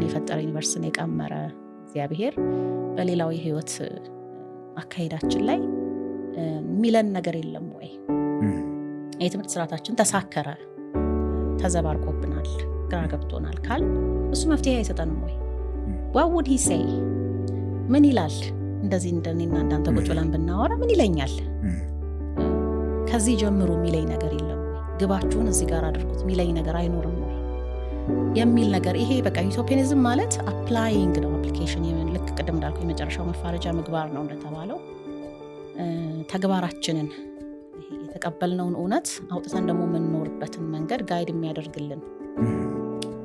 ዓለምን የፈጠረ ዩኒቨርስን የቀመረ እግዚአብሔር በሌላው የህይወት አካሄዳችን ላይ ሚለን ነገር የለም ወይ? የትምህርት ስርዓታችን ተሳከረ፣ ተዘባርቆብናል፣ ግራ ገብቶናል ካል እሱ መፍትሄ አይሰጠንም ወይ? what would he say? ምን ይላል? እንደዚህ እንደኔና እንዳንተ ቁጭ ብለን ብናወራ ምን ይለኛል? ከዚህ ጀምሩ ሚለኝ ነገር የለም ወይ? ግባችሁን እዚህ ጋር አድርጉት ሚለኝ ነገር አይኖርም ወይ የሚል ነገር። ይሄ በቃ ዩቶፒያኒዝም ማለት አፕላይንግ ነው፣ አፕሊኬሽን። ልክ ቅድም እንዳልኩ የመጨረሻው መፋረጃ ምግባር ነው እንደተባለው ተግባራችንን የተቀበልነውን እውነት አውጥተን ደግሞ የምንኖርበትን መንገድ ጋይድ የሚያደርግልን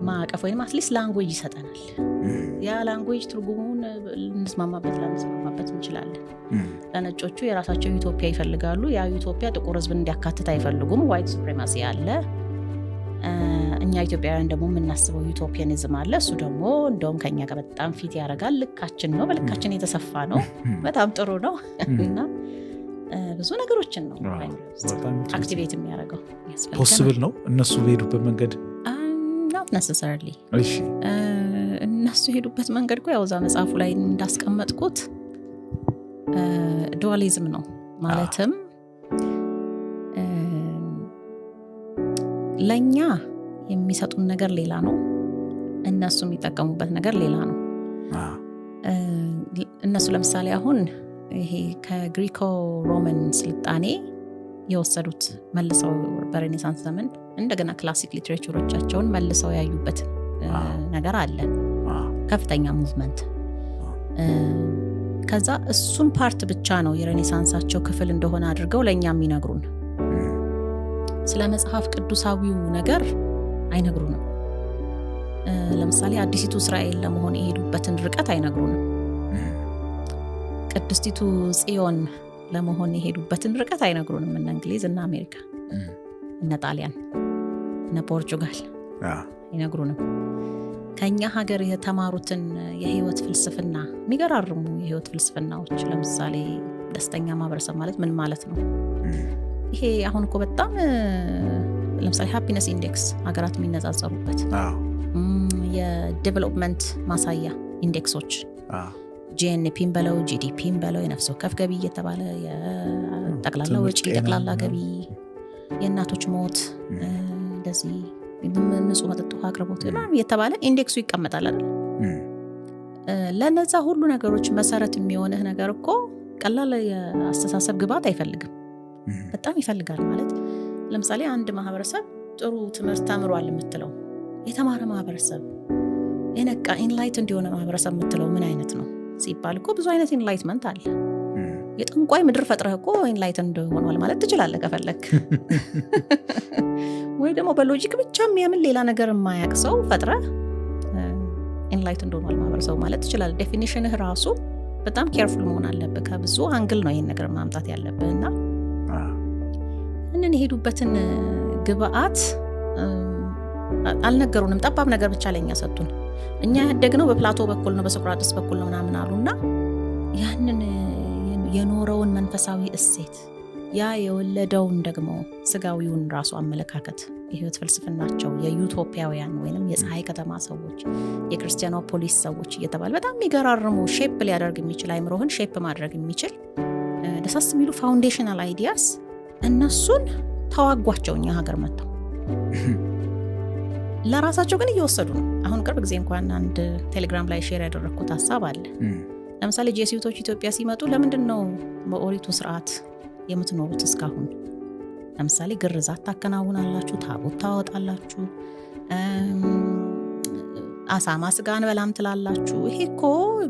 ማዕቀፍ ወይም አትሊስት ላንጉዌጅ ይሰጠናል። ያ ላንጉዌጅ ትርጉሙን ልንስማማበት ላንስማማበት እንችላለን። ለነጮቹ የራሳቸው ዩቶፒያ ይፈልጋሉ። ያ ዩቶፒያ ጥቁር ህዝብን እንዲያካትት አይፈልጉም። ዋይት ሱፕሬማሲ አለ። እኛ ኢትዮጵያውያን ደግሞ የምናስበው ዩቶፒያኒዝም አለ። እሱ ደግሞ እንደውም ከኛ ጋር በጣም ፊት ያደርጋል። ልካችን ነው፣ በልካችን የተሰፋ ነው። በጣም ጥሩ ነው እና ብዙ ነገሮችን ነው አክቲቬት የሚያደርገው። ፖስብል ነው እነሱ ሄዱበት መንገድ not necessarily እነሱ ሄዱበት መንገድ እኮ ያው እዛ መጽሐፉ ላይ እንዳስቀመጥኩት ዱዋሊዝም ነው። ማለትም ለኛ የሚሰጡን ነገር ሌላ ነው፣ እነሱ የሚጠቀሙበት ነገር ሌላ ነው። እነሱ ለምሳሌ አሁን ይሄ ከግሪኮ ሮማን ስልጣኔ የወሰዱት መልሰው በሬኔሳንስ ዘመን እንደገና ክላሲክ ሊትሬቸሮቻቸውን መልሰው ያዩበት ነገር አለ፣ ከፍተኛ ሙቭመንት። ከዛ እሱን ፓርት ብቻ ነው የሬኔሳንሳቸው ክፍል እንደሆነ አድርገው ለእኛ የሚነግሩን። ስለ መጽሐፍ ቅዱሳዊው ነገር አይነግሩንም። ለምሳሌ አዲሲቱ እስራኤል ለመሆን የሄዱበትን ርቀት አይነግሩንም። ቅድስቲቱ ጽዮን ለመሆን የሄዱበትን ርቀት አይነግሩንም። እነ እንግሊዝ እና አሜሪካ እነ ጣሊያን እነ ፖርቹጋል አይነግሩንም። ከኛ ሀገር የተማሩትን የህይወት ፍልስፍና፣ የሚገራርሙ የህይወት ፍልስፍናዎች፣ ለምሳሌ ደስተኛ ማህበረሰብ ማለት ምን ማለት ነው? ይሄ አሁን እኮ በጣም ለምሳሌ ሃፒነስ ኢንዴክስ ሀገራት የሚነጻጸሩበት የዴቨሎፕመንት ማሳያ ኢንዴክሶች ጂኤንፒን በለው ጂዲፒን በለው የነፍስ ወከፍ ገቢ እየተባለ የጠቅላላ ወጪ፣ ጠቅላላ ገቢ፣ የእናቶች ሞት፣ እንደዚህ ንጹህ መጠጥ ውሃ አቅርቦት እየተባለ ኢንዴክሱ ይቀመጣል አይደል? ለነዛ ሁሉ ነገሮች መሰረት የሚሆንህ ነገር እኮ ቀላል የአስተሳሰብ ግባት አይፈልግም፣ በጣም ይፈልጋል። ማለት ለምሳሌ አንድ ማህበረሰብ ጥሩ ትምህርት ተምሯል የምትለው የተማረ ማህበረሰብ፣ የነቃ ኢንላይት እንዲሆነ ማህበረሰብ የምትለው ምን አይነት ነው ሲባል እኮ ብዙ አይነት ኢንላይትመንት አለ። የጠንቋይ ምድር ፈጥረህ እኮ ኢንላይት እንደሆኗል ማለት ትችላለህ ከፈለክ። ወይ ደግሞ በሎጂክ ብቻ የሚያምን ሌላ ነገር የማያቅ ሰው ፈጥረህ ኢንላይት እንደሆኗል ማህበረሰቡ ማለት ትችላለህ። ዴፊኒሽንህ ራሱ በጣም ኬርፉል መሆን አለብህ። ከብዙ አንግል ነው ይህን ነገር ማምጣት ያለብህ እና እንን የሄዱበትን ግብአት አልነገሩንም። ጠባብ ነገር ብቻ ለኛ ሰጡን። እኛ ያደግነው በፕላቶ በኩል ነው፣ በሶቅራጥስ በኩል ነው ምናምን አሉና ያንን የኖረውን መንፈሳዊ እሴት ያ የወለደውን ደግሞ ስጋዊውን ራሱ አመለካከት የህይወት ፍልስፍናቸው የዩቶፒያውያን ወይንም የፀሐይ ከተማ ሰዎች፣ የክርስቲያኖፖሊስ ሰዎች እየተባለ በጣም የሚገራርሙ ሼፕ ሊያደርግ የሚችል አይምሮህን ሼፕ ማድረግ የሚችል ደሳስ የሚሉ ፋውንዴሽናል አይዲያስ እነሱን ተዋጓቸው እኛ ሀገር መጥተው ለራሳቸው ግን እየወሰዱ ነው። አሁን ቅርብ ጊዜ እንኳን አንድ ቴሌግራም ላይ ሼር ያደረግኩት ሀሳብ አለ። ለምሳሌ ጄሱቶች ኢትዮጵያ ሲመጡ ለምንድን ነው በኦሪቱ ስርዓት የምትኖሩት እስካሁን? ለምሳሌ ግርዛት ታከናውናላችሁ፣ ታቦት ታወጣላችሁ፣ አሳማ ስጋ አንበላም ትላላችሁ። ይሄ እኮ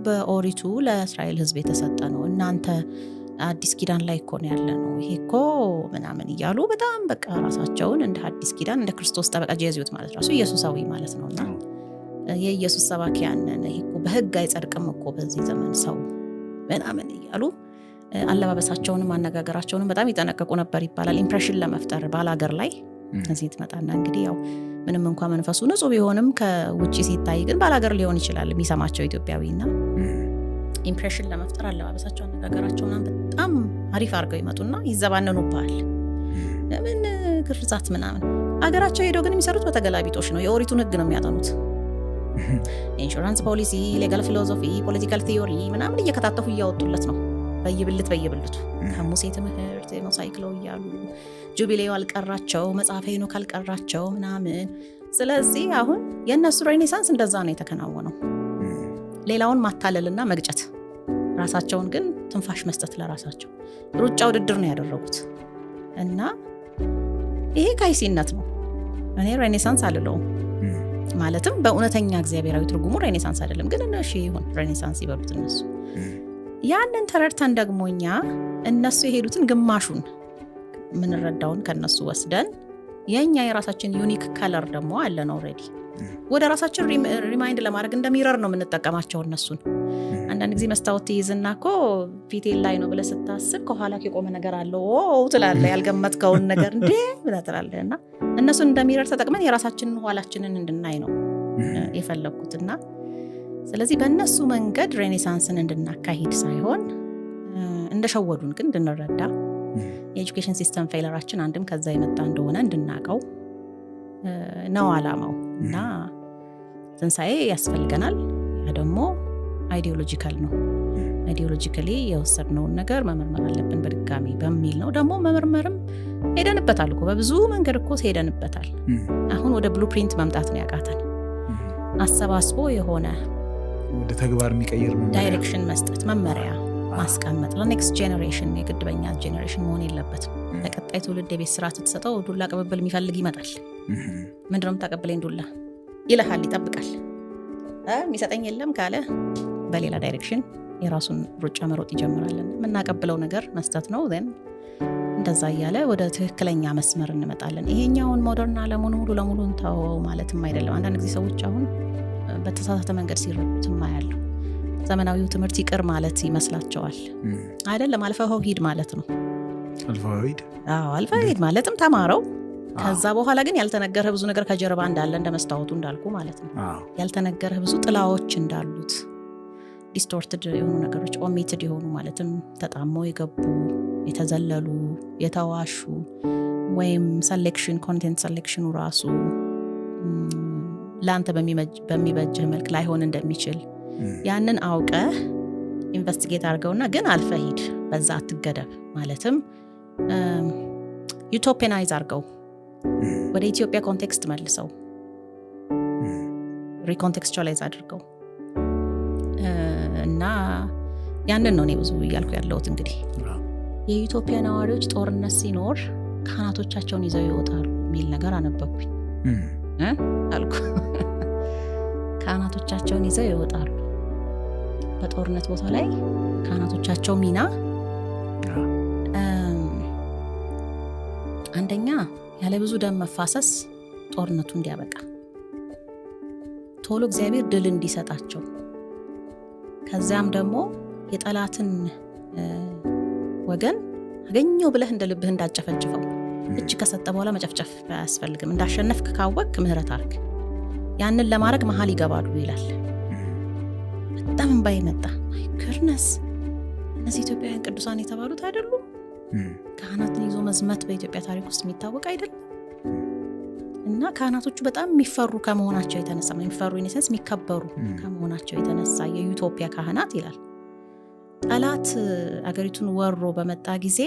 በኦሪቱ ለእስራኤል ህዝብ የተሰጠ ነው፣ እናንተ አዲስ ኪዳን ላይ እኮ ነው ያለ ነው ይሄ እኮ ምናምን እያሉ በጣም በቃ ራሳቸውን እንደ አዲስ ኪዳን እንደ ክርስቶስ ጠበቃ ጄሱት ማለት ራሱ ኢየሱሳዊ ማለት ነውና የኢየሱስ ሰባኪያን ይሄ እኮ በህግ አይጸድቅም እኮ በዚህ ዘመን ሰው ምናምን እያሉ አለባበሳቸውንም አነጋገራቸውንም በጣም ይጠነቀቁ ነበር ይባላል። ኢምፕሬሽን ለመፍጠር ባላገር ላይ እዚህ ትመጣና እንግዲህ ያው ምንም እንኳን መንፈሱ ንጹህ ቢሆንም ከውጪ ሲታይ ግን ባላገር ሊሆን ይችላል የሚሰማቸው ኢትዮጵያዊና ኢምፕሬሽን ለመፍጠር አለባበሳቸው አነጋገራቸውንም በጣም አሪፍ አድርገው ይመጡና ይዘባነኑባል። ለምን ግርዛት ምናምን አገራቸው ሄደው ግን የሚሰሩት በተገላቢጦሽ ነው። የኦሪቱን ህግ ነው የሚያጠኑት። ኢንሹራንስ ፖሊሲ፣ ሌጋል ፊሎሶፊ፣ ፖለቲካል ቲዮሪ ምናምን እየከታተፉ እያወጡለት ነው በየብልቱ ከሙሴ ትምህርት ሞሳይክለው እያሉ ጁቢሌው አልቀራቸው፣ መጽሐፈ ሄኖክ አልቀራቸው ምናምን። ስለዚህ አሁን የእነሱ ሬኔሳንስ እንደዛ ነው የተከናወነው። ሌላውን ማታለልና መግጨት፣ ራሳቸውን ግን ትንፋሽ መስጠት ለራሳቸው ሩጫ ውድድር ነው ያደረጉት። እና ይሄ ካይሲነት ነው። እኔ ሬኔሳንስ አልለውም። ማለትም በእውነተኛ እግዚአብሔራዊ ትርጉሙ ሬኔሳንስ አይደለም። ግን እሺ ይሁን ሬኔሳንስ ይበሉት እነሱ። ያንን ተረድተን ደግሞ እኛ እነሱ የሄዱትን ግማሹን ምንረዳውን ከነሱ ወስደን የኛ የራሳችን ዩኒክ ከለር ደግሞ አለን ኦልሬዲ ወደ ራሳችን ሪማይንድ ለማድረግ እንደሚረር ነው የምንጠቀማቸው እነሱን። አንዳንድ ጊዜ መስታወት ትይዝና እኮ ፊቴን ላይ ነው ብለህ ስታስብ ከኋላ የቆመ ነገር አለው ትላለህ፣ ያልገመትከውን ነገር እንዴ ብለህ ትላለህ። እና እነሱን እንደሚረር ተጠቅመን የራሳችንን ኋላችንን እንድናይ ነው የፈለኩትና ስለዚህ በእነሱ መንገድ ሬኔሳንስን እንድናካሂድ ሳይሆን እንደሸወዱን ግን እንድንረዳ የኤጁኬሽን ሲስተም ፌለራችን አንድም ከዛ የመጣ እንደሆነ እንድናቀው ነው አላማው። እና ትንሣኤ ያስፈልገናል። ያ ደግሞ አይዲዮሎጂካል ነው። አይዲዮሎጂካሊ የወሰድነውን ነገር መመርመር አለብን በድጋሚ በሚል ነው። ደግሞ መመርመርም ሄደንበታል እኮ በብዙ መንገድ እኮ ሄደንበታል። አሁን ወደ ብሉፕሪንት መምጣት ነው ያቃተን። አሰባስቦ የሆነ ወደ ተግባር የሚቀይር ዳይሬክሽን መስጠት፣ መመሪያ ማስቀመጥ ለኔክስት ጄኔሬሽን። የግድበኛ ጄኔሬሽን መሆን የለበትም። ለቀጣይ ትውልድ የቤት ስራ ስትሰጠው ዱላ ቅብብል የሚፈልግ ይመጣል። ምንድነው የምታቀብለኝ ዱላ ይልሃል፣ ይጠብቃል። የሚሰጠኝ የለም ካለ በሌላ ዳይሬክሽን የራሱን ሩጫ መሮጥ ይጀምራለን። የምናቀብለው ነገር መስጠት ነው። ን እንደዛ እያለ ወደ ትክክለኛ መስመር እንመጣለን። ይሄኛውን ሞደርን ዓለሙን ሙሉ ለሙሉ እንተወው ማለትም አይደለም። አንዳንድ ጊዜ ሰዎች አሁን በተሳሳተ መንገድ ሲረዱት ማያለው። ዘመናዊው ትምህርት ይቅር ማለት ይመስላቸዋል። አይደለም፣ አልፈው ሂድ ማለት ነው። አልፈው ሂድ ማለትም ተማረው። ከዛ በኋላ ግን ያልተነገረህ ብዙ ነገር ከጀርባ እንዳለ እንደ መስታወቱ እንዳልኩ ማለት ነው። ያልተነገረህ ብዙ ጥላዎች እንዳሉት፣ ዲስቶርትድ የሆኑ ነገሮች፣ ኦሚትድ የሆኑ ማለትም ተጣመው የገቡ የተዘለሉ የተዋሹ ወይም ሰሌክሽን ኮንቴንት ሰሌክሽኑ ራሱ ለአንተ በሚበጅህ መልክ ላይሆን እንደሚችል ያንን አውቀህ ኢንቨስቲጌት አድርገውና ግን አልፈህ ሂድ፣ በዛ አትገደብ። ማለትም ዩቶፒናይዝ አድርገው ወደ ኢትዮጵያ ኮንቴክስት መልሰው ሪኮንቴክስቹዋላይዝ አድርገው እና ያንን ነው እኔ ብዙ እያልኩ ያለሁት። እንግዲህ የኢትዮጵያ ነዋሪዎች ጦርነት ሲኖር ካህናቶቻቸውን ይዘው ይወጣሉ የሚል ነገር አነበብኩኝ አልኩ። ካህናቶቻቸውን ይዘው ይወጣሉ በጦርነት ቦታ ላይ። ካህናቶቻቸው ሚና አንደኛ ያለ ብዙ ደም መፋሰስ ጦርነቱ እንዲያበቃ፣ ቶሎ እግዚአብሔር ድል እንዲሰጣቸው፣ ከዚያም ደግሞ የጠላትን ወገን አገኘው ብለህ እንደ ልብህ እንዳጨፈጭፈው፣ እጅ ከሰጠ በኋላ መጨፍጨፍ አያስፈልግም፣ እንዳሸነፍክ ካወቅ ምህረት አርግ። ያንን ለማድረግ መሀል ይገባሉ ይላል። በጣም እንባይ መጣ። ማይ ጎድነስ፣ እነዚህ ኢትዮጵያውያን ቅዱሳን የተባሉት አይደሉም? ካህናትን ይዞ መዝመት በኢትዮጵያ ታሪክ ውስጥ የሚታወቅ አይደለም? እና ካህናቶቹ በጣም የሚፈሩ ከመሆናቸው የተነሳ የሚፈሩ ኢኔሰንስ የሚከበሩ ከመሆናቸው የተነሳ የኢትዮጵያ ካህናት ይላል ጠላት አገሪቱን ወሮ በመጣ ጊዜ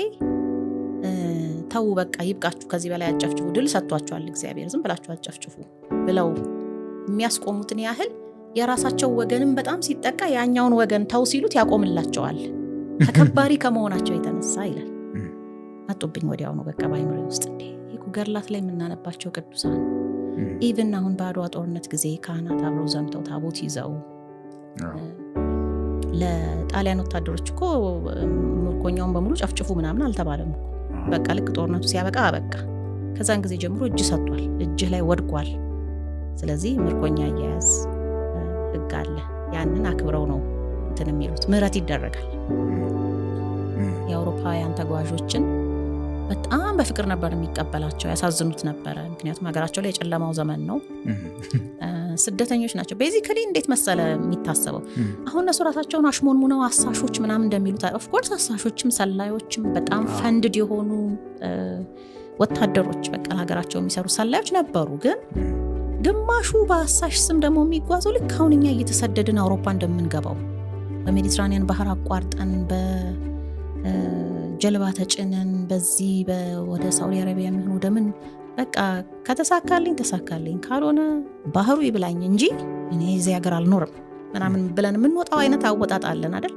ተው በቃ ይብቃችሁ፣ ከዚህ በላይ አጨፍጭፉ፣ ድል ሰጥቷቸዋል እግዚአብሔር፣ ዝም ብላችሁ አጨፍጭፉ ብለው የሚያስቆሙትን ያህል የራሳቸው ወገንም በጣም ሲጠቃ ያኛውን ወገን ተው ሲሉት ያቆምላቸዋል፣ ተከባሪ ከመሆናቸው የተነሳ ይላል። አጡብኝ ወዲያው ነው በቃ ባይምሬ ውስጥ እንዴ ገድላት ላይ የምናነባቸው ቅዱሳን ኢቭን አሁን በአድዋ ጦርነት ጊዜ ካህናት አብረው ዘምተው ታቦት ይዘው ለጣሊያን ወታደሮች እኮ ምርኮኛውን በሙሉ ጨፍጭፉ ምናምን አልተባለም። በቃ ልክ ጦርነቱ ሲያበቃ አበቃ። ከዛን ጊዜ ጀምሮ እጅ ሰጥቷል፣ እጅህ ላይ ወድቋል። ስለዚህ ምርኮኛ አያያዝ ህግ አለ። ያንን አክብረው ነው እንትን የሚሉት፣ ምህረት ይደረጋል። የአውሮፓውያን ተጓዦችን በጣም በፍቅር ነበር የሚቀበላቸው፣ ያሳዝኑት ነበረ። ምክንያቱም ሀገራቸው ላይ የጨለማው ዘመን ነው፣ ስደተኞች ናቸው። ቤዚካሊ እንዴት መሰለ የሚታሰበው አሁን እነሱ ራሳቸውን አሽሞንሙነው አሳሾች ምናምን እንደሚሉት ኦፍኮርስ አሳሾችም ሰላዮችም በጣም ፈንድድ የሆኑ ወታደሮች በቃ ሀገራቸው የሚሰሩ ሰላዮች ነበሩ። ግን ግማሹ በአሳሽ ስም ደግሞ የሚጓዘው ልክ አሁን እኛ እየተሰደድን አውሮፓ እንደምንገባው በሜዲትራኒያን ባህር አቋርጠን በጀልባ ተጭነን በዚህ ወደ ሳውዲ አረቢያ የሚሆን ወደ ምን በቃ ከተሳካልኝ ተሳካልኝ ካልሆነ ባህሩ ይብላኝ እንጂ እኔ እዚህ ሀገር አልኖርም ምናምን ብለን የምንወጣው አይነት አወጣጣለን አይደል?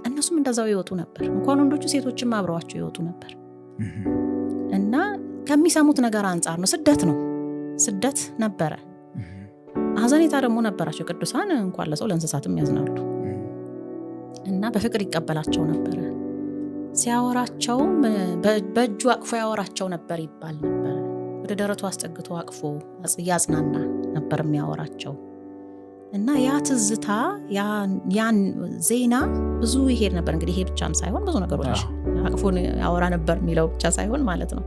እነሱም እንደዛው ይወጡ ነበር። እንኳን ወንዶቹ ሴቶችም አብረዋቸው ይወጡ ነበር። እና ከሚሰሙት ነገር አንጻር ነው ስደት ነበረ። ሀዘኔታ ደግሞ ነበራቸው። ቅዱሳን እንኳን ለሰው ለእንስሳትም ያዝናሉ። እና በፍቅር ይቀበላቸው ነበረ። ሲያወራቸው በእጁ አቅፎ ያወራቸው ነበር ይባል ነበር። ወደ ደረቱ አስጠግቶ አቅፎ ያጽናና ነበር የሚያወራቸው። እና ያ ትዝታ ያን ዜና ብዙ ይሄድ ነበር። እንግዲህ ይሄ ብቻም ሳይሆን ብዙ ነገሮች አቅፎን ያወራ ነበር የሚለው ብቻ ሳይሆን ማለት ነው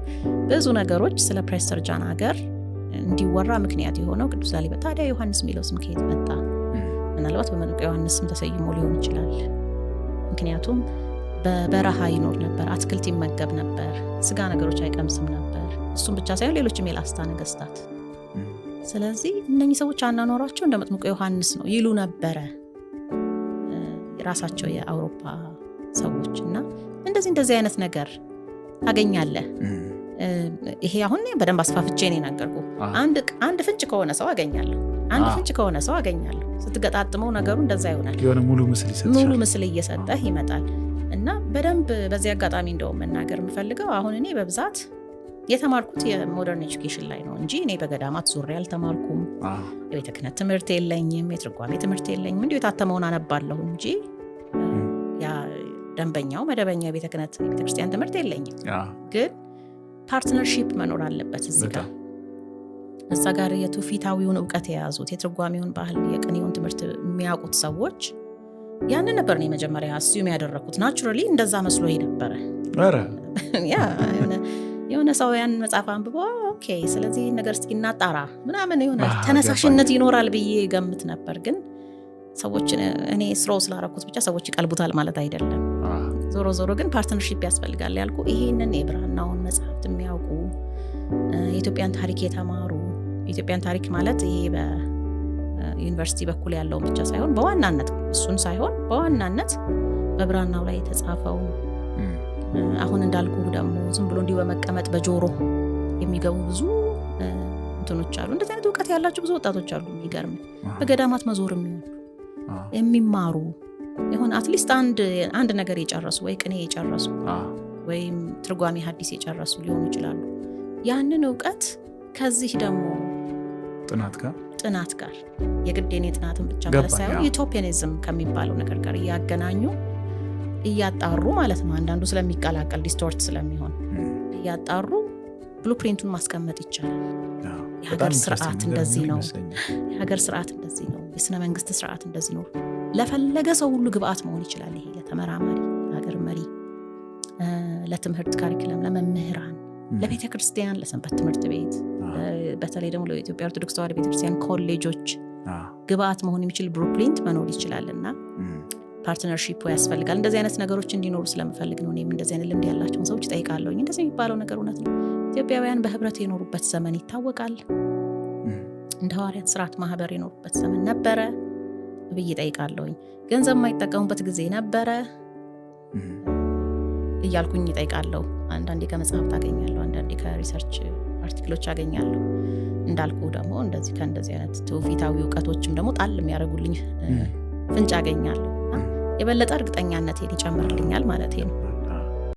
ብዙ ነገሮች ስለ ፕሬስተር ጃን ሀገር እንዲወራ ምክንያት የሆነው ቅዱስ ላሊበላ። ታዲያ ዮሐንስ የሚለው ስም ከየት መጣ? ምናልባት በመጥምቁ ዮሐንስ ስም ተሰይሞ ሊሆን ይችላል። ምክንያቱም በበረሃ ይኖር ነበር፣ አትክልት ይመገብ ነበር፣ ስጋ ነገሮች አይቀምስም ነበር። እሱም ብቻ ሳይሆን ሌሎችም የላስታ ነገስታት። ስለዚህ እነኚህ ሰዎች አናኖራቸው እንደ መጥምቁ ዮሐንስ ነው ይሉ ነበረ ራሳቸው የአውሮፓ ሰዎች። እና እንደዚህ አይነት ነገር ታገኛለህ። ይሄ አሁን በደንብ አስፋፍቼ ነው የናገርኩ። አንድ ፍንጭ ከሆነ ሰው አገኛለሁ ስትገጣጥመው ነገሩ እንደዛ ይሆናል። የሆነ ሙሉ ምስል እየሰጠህ ይመጣል። እና በደንብ በዚህ አጋጣሚ እንደውም መናገር የምፈልገው አሁን እኔ በብዛት የተማርኩት የሞደርን ኤጁኬሽን ላይ ነው እንጂ እኔ በገዳማት ዙሪያ አልተማርኩም። የቤተ ክህነት ትምህርት የለኝም፣ የትርጓሜ ትምህርት የለኝም። እንዲሁ የታተመውን አነባለሁ እንጂ ያ ደንበኛው መደበኛ የቤተ ክህነት የቤተክርስቲያን ትምህርት የለኝም። ግን ፓርትነርሺፕ መኖር አለበት እዛ ጋር የትውፊታዊውን እውቀት የያዙት የትርጓሜውን ባህል የቅኔውን ትምህርት የሚያውቁት ሰዎች ያንን ነበር ነው መጀመሪያ አስዩም ያደረኩት። ናቹራሊ እንደዛ መስሎ ነበረ። የሆነ ሰው ያን መጽሐፍ አንብቦ ኦኬ ስለዚህ ነገር እስኪ እናጣራ ምናምን የሆነ ተነሳሽነት ይኖራል ብዬ ገምት ነበር። ግን ሰዎች እኔ ስሮ ስላረኩት ብቻ ሰዎች ይቀልቡታል ማለት አይደለም። ዞሮ ግን ፓርትነርሺፕ ያስፈልጋል ያልኩ ይሄንን የብራናውን መጽሐፍት የሚያውቁ የኢትዮጵያን ታሪክ የተማሩ የኢትዮጵያን ታሪክ ማለት ይሄ በዩኒቨርሲቲ በኩል ያለውን ብቻ ሳይሆን በዋናነት እሱን ሳይሆን በዋናነት በብራናው ላይ የተጻፈው አሁን እንዳልኩ ደግሞ ዝም ብሎ እንዲሁ በመቀመጥ በጆሮ የሚገቡ ብዙ እንትኖች አሉ። እንደዚህ አይነት እውቀት ያላቸው ብዙ ወጣቶች አሉ። የሚገርም በገዳማት መዞር የሚማሩ የሆነ አትሊስት አንድ ነገር የጨረሱ ወይ ቅኔ የጨረሱ ወይም ትርጓሜ ሐዲስ የጨረሱ ሊሆኑ ይችላሉ። ያንን እውቀት ከዚህ ደግሞ ጥናት ጋር የግዴኔ ጥናትን ብቻ ማለት ሳይሆን ዩቶፒያኒዝም ከሚባለው ነገር ጋር እያገናኙ እያጣሩ ማለት ነው። አንዳንዱ ስለሚቀላቀል ዲስቶርት ስለሚሆን እያጣሩ ብሉፕሪንቱን ማስቀመጥ ይቻላል። የሀገር ስርዓት እንደዚህ ነው፣ የስነ መንግስት ስርዓት እንደዚህ ነው። ለፈለገ ሰው ሁሉ ግብአት መሆን ይችላል። ይሄ ለተመራማሪ፣ ለሀገር መሪ፣ ለትምህርት ካሪክለም፣ ለመምህራን፣ ለቤተ ክርስቲያን፣ ለሰንበት ትምህርት ቤት፣ በተለይ ደግሞ ለኢትዮጵያ ኦርቶዶክስ ተዋሕዶ ቤተክርስቲያን ኮሌጆች ግብአት መሆን የሚችል ብሉፕሪንት መኖር ይችላልና ፓርትነርሺፕ ያስፈልጋል። እንደዚህ አይነት ነገሮች እንዲኖሩ ስለምፈልግ ነው። እኔም እንደዚህ አይነት ልምድ ያላቸውን ሰዎች ጠይቃለሁ። እንደዚህ የሚባለው ነገር እውነት ነው። ኢትዮጵያውያን በህብረት የኖሩበት ዘመን ይታወቃል። እንደ ሐዋርያት ስርዓት ማህበር የኖሩበት ዘመን ነበረ ብዬ ጠይቃለሁኝ። ገንዘብ የማይጠቀሙበት ጊዜ ነበረ እያልኩኝ ጠይቃለሁ። አንዳንዴ ከመጽሐፍ ታገኛለሁ፣ አንዳንዴ ከሪሰርች አርቲክሎች አገኛለሁ። እንዳልኩ ደግሞ እንደዚህ ከእንደዚህ አይነት ትውፊታዊ እውቀቶችም ደግሞ ጣል የሚያደርጉልኝ ፍንጭ አገኛለሁ። የበለጠ እርግጠኛነቴን ይጨምርልኛል ማለት ነው።